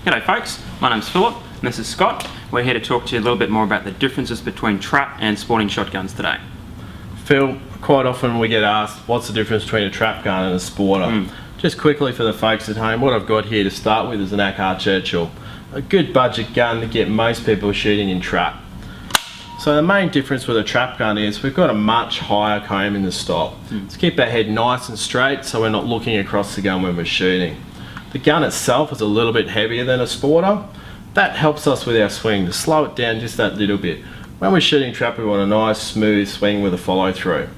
G'day folks, my name's Phillip and this is Scott. We're here to talk to you a little bit more about the differences between trap and sporting shotguns today. Phil, quite often we get asked what's the difference between a trap gun and a sporter. Just quickly for the folks at home, what I've got here to start with is an AK Churchill. A good budget gun to get most people shooting in trap. So the main difference with a trap gun is we've got a much higher comb in the stock. To keep our head nice and straight so we're not looking across the gun when we're shooting. The gun itself is a little bit heavier than a sporter. That helps us with our swing to slow it down just that little bit. When we're shooting trap, we want a nice smooth swing with a follow through.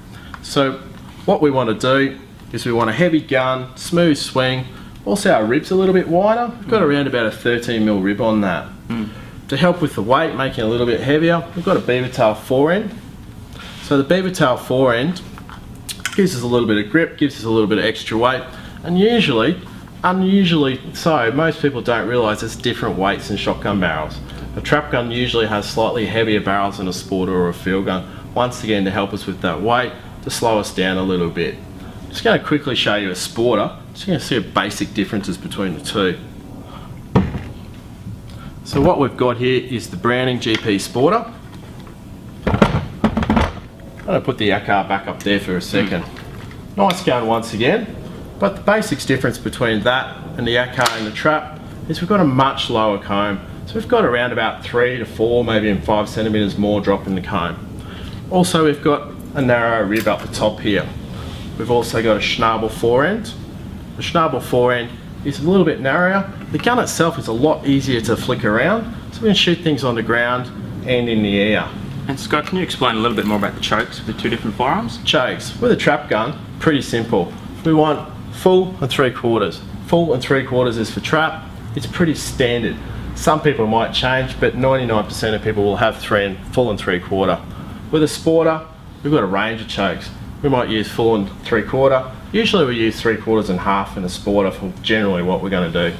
So what we want to do is we want a heavy gun, smooth swing. Also our rib's a little bit wider. We've got around about a 13mm rib on that. To help with the weight, making it a little bit heavier, we've got a beaver tail forend. So the beaver tail forend gives us a little bit of grip, gives us a little bit of extra weight, and unusually so, most people don't realise there's different weights in shotgun barrels. A trap gun usually has slightly heavier barrels than a sporter or a field gun, once again to help us with that weight, to slow us down a little bit. Just going to quickly show you a sporter, just going to see the basic differences between the two. So what we've got here is the Browning GP Sporter. I'm going to put the AK back up there for a second. Nice gun once again. But the basic difference between that and the AK and the trap is we've got a much lower comb. So we've got around about 3 to 4, maybe even 5 centimetres more drop in the comb. Also we've got a narrow rib up the top here. We've also got a schnabel forend. The schnabel forend is a little bit narrower. The gun itself is a lot easier to flick around, so we can shoot things on the ground and in the air. And Scott, can you explain a little bit more about the chokes of the two different firearms? Chokes. With a trap gun, pretty simple. We want full and 3/4. Full and 3/4 is for trap. It's pretty standard. Some people might change, but 99% of people will have full and 3/4. With a sporter, we've got a range of chokes. We might use full and 3/4. Usually we use 3/4 and half in a sporter for generally what we're going to do.